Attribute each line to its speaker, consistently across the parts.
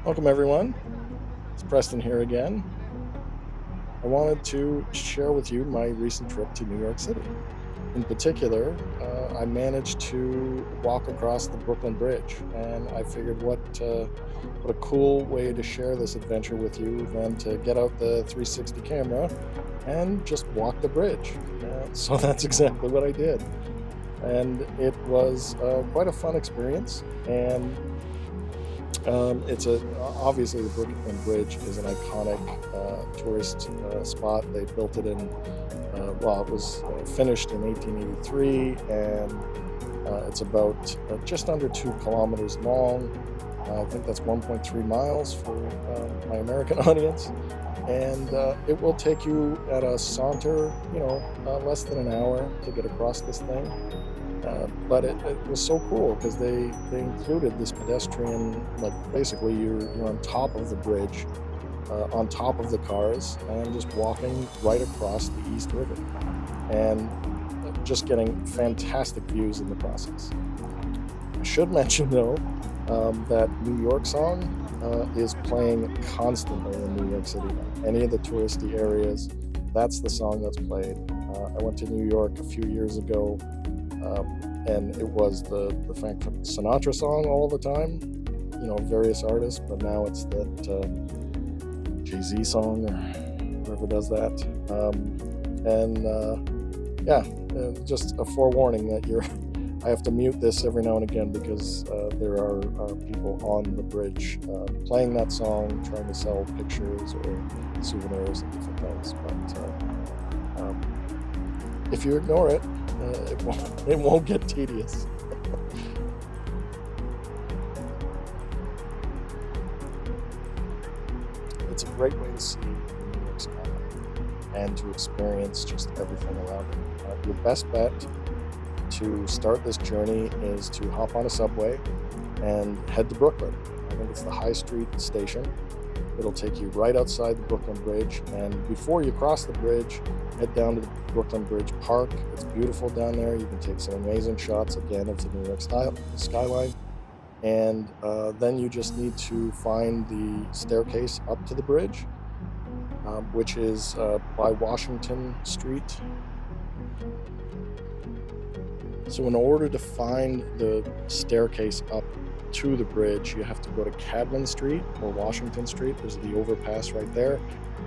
Speaker 1: Welcome, everyone. It's Preston here again. I wanted to share with you my recent trip to New York City. In particular, I managed to walk across the Brooklyn Bridge, and I figured what a cool way to share this adventure with you than to get out the 360 camera and just walk the bridge. So that's exactly what I did, and it was quite a fun experience. And it's a obviously the Brooklyn Bridge is an iconic tourist spot. They built it in well, it was finished in 1883, and it's about just under 2 kilometers long. I think that's 1.3 miles for my American audience, and it will take you at a saunter, less than an hour to get across this thing. But it was so cool because they included this pedestrian, like basically you're on top of the bridge, on top of the cars, and just walking right across the East River, and just getting fantastic views in the process. I should mention though that New York song is playing constantly in New York City now. Any of the touristy areas, that's the song that's played. I went to New York a few years ago, and it was the Frank Sinatra song all the time, various artists, but now it's that Jay-Z song or whoever does that. And yeah, just a forewarning that I have to mute this every now and again because there are people on the bridge playing that song, trying to sell pictures or souvenirs and different things. But if you ignore it, it won't get tedious. It's a great way to see the New York skyline and to experience just everything around it. Your best bet to start this journey is to hop on a subway and head to Brooklyn. I think it's the High Street station. It'll take you right outside the Brooklyn Bridge, and before you cross the bridge, head down to the Brooklyn Bridge Park. It's beautiful down there. You can take some amazing shots again of the New York skyline, and then you just need to find the staircase up to the bridge, which is by Washington Street. So in order to find the staircase up to the bridge, you have to go to Cadman Street or Washington Street. There's the overpass right there,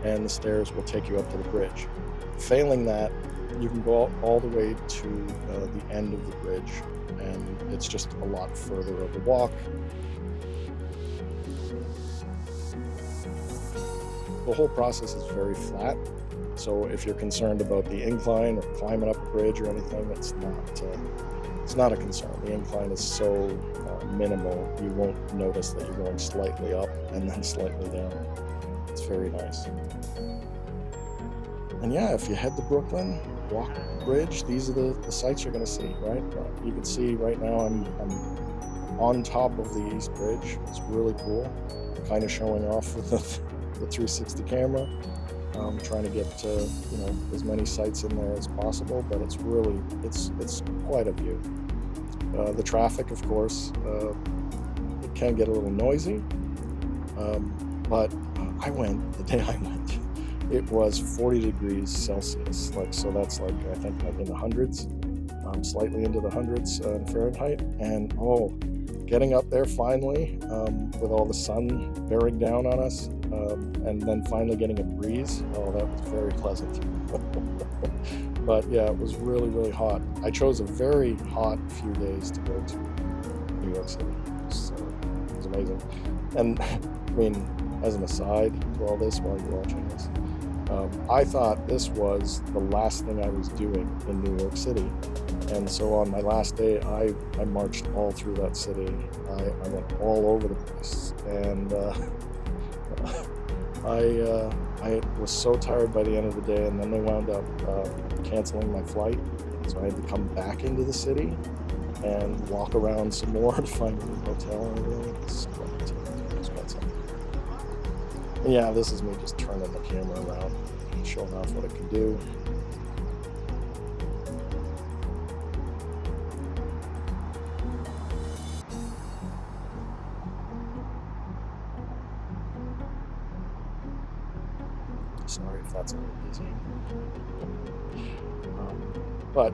Speaker 1: and the stairs will take you up to the bridge. Failing that, you can go all the way to the end of the bridge, and it's just a lot further of a walk. The whole process is very flat, so if you're concerned about the incline or climbing up a bridge or anything, it's not a concern. The incline is so minimal, you won't notice that you're going slightly up and then slightly down. It's very nice. And yeah, if you head to Brooklyn, walk the bridge, these are the sights you're going to see, right? You can see right now I'm on top of the East Bridge. It's really cool. Kind of showing off with the 360 camera. Trying to get as many sights in there as possible, but it's quite a view. The traffic, of course, it can get a little noisy, but the day I went, it was 40 degrees Celsius, so that's I think in the hundreds, slightly into the hundreds in Fahrenheit, and getting up there finally, with all the sun bearing down on us, and then finally getting a breeze. That was very pleasant. But yeah, it was really, really hot. I chose a very hot few days to go to New York City. So it was amazing. And I mean, as an aside to all this while you're watching this, I thought this was the last thing I was doing in New York City. And so on my last day, I marched all through that city. I went all over the place, and I was so tired by the end of the day, and then they wound up canceling my flight, so I had to come back into the city and walk around some more to find a new hotel and everything. It's quite something. And yeah, this is me just turning the camera around, showing off what it can do. Sorry if that's a little busy. But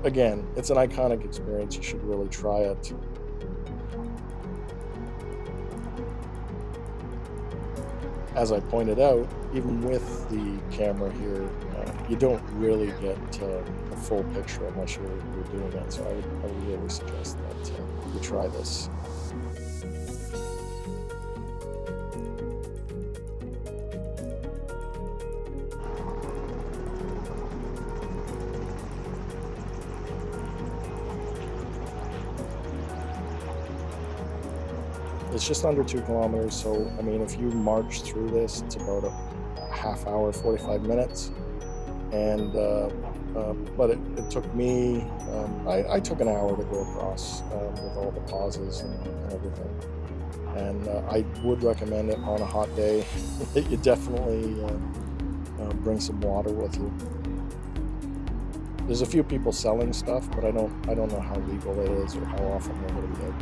Speaker 1: again, it's an iconic experience. You should really try it. As I pointed out, even with the camera here, you don't really get a full picture unless you're doing it. So I would really suggest that you try this. It's just under 2 kilometers, so I mean, if you march through this, it's about a half hour, 45 minutes. And but it took me, I took an hour to go across with all the pauses and everything. And I would recommend it on a hot day. That you definitely bring some water with you. There's a few people selling stuff, but I don't know how legal it is or how often they're going to be out.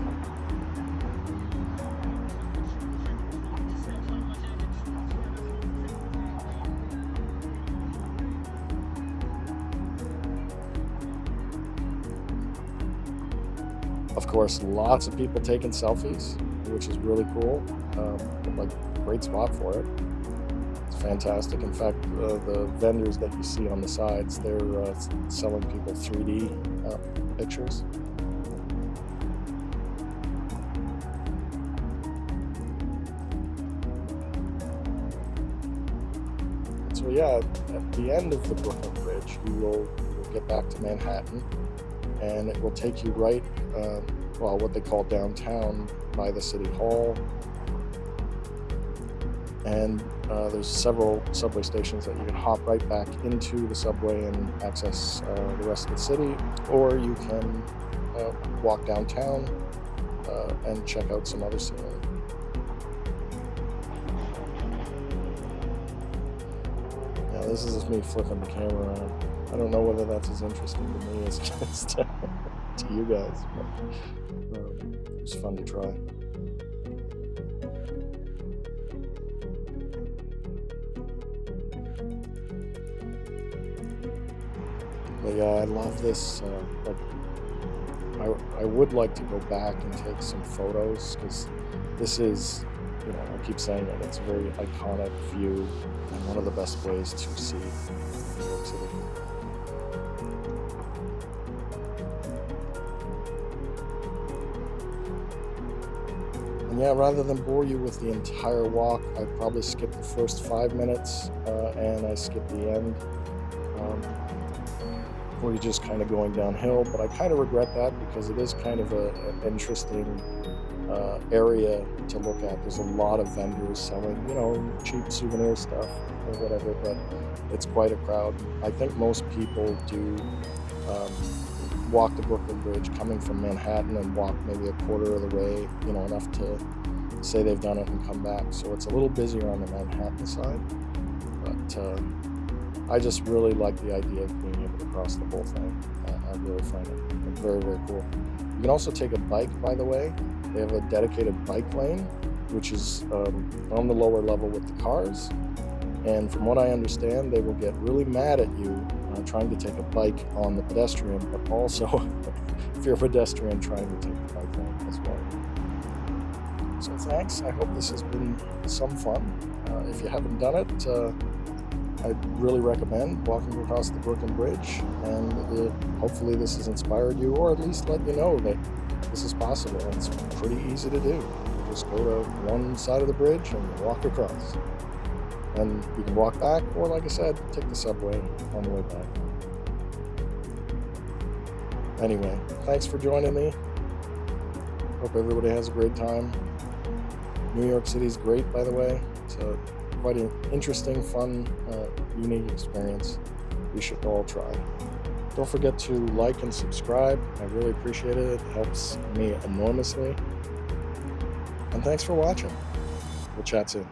Speaker 1: Of course, lots of people taking selfies, which is really cool. Like, great spot for it. It's fantastic. In fact, the vendors that you see on the sides, they're selling people 3D pictures. So yeah, at the end of the Brooklyn Bridge, you will get back to Manhattan, and it will take you right, well, what they call downtown by the City Hall. And there's several subway stations that you can hop right back into the subway and access the rest of the city, or you can walk downtown and check out some other scenery. Now, this is just me flipping the camera around. I don't know whether that's as interesting to me as to you guys, but it was fun to try. But yeah, I love this. Like, I would like to go back and take some photos, because this is, I keep saying it, it's a very iconic view and one of the best ways to see New York City. And yeah, rather than bore you with the entire walk, I'd probably skip the first 5 minutes and I skip the end, where you're just kind of going downhill. But I kind of regret that, because it is kind of an interesting area to look at. There's a lot of vendors selling, cheap souvenir stuff or whatever, but it's quite a crowd. I think most people do walk the Brooklyn Bridge coming from Manhattan and walk maybe a quarter of the way, enough to say they've done it and come back. So it's a little busier on the Manhattan side, but I just really like the idea of being able to cross the whole thing. I really find it very, very cool. You can also take a bike, by the way. They have a dedicated bike lane, which is on the lower level with the cars. And from what I understand, they will get really mad at you trying to take a bike on the pedestrian, but also if you're a pedestrian trying to take the bike lane as well. So thanks. I hope this has been some fun. If you haven't done it, I'd really recommend walking across the Brooklyn Bridge, and hopefully this has inspired you, or at least let you know that this is possible. It's pretty easy to do. You just go to one side of the bridge and walk across. And you can walk back, or like I said, take the subway on the way back. Anyway, thanks for joining me. Hope everybody has a great time. New York City's great, by the way. It's quite an interesting, fun, unique experience. We should all try. Don't forget to like and subscribe. I really appreciate it. It helps me enormously. And thanks for watching. We'll chat soon.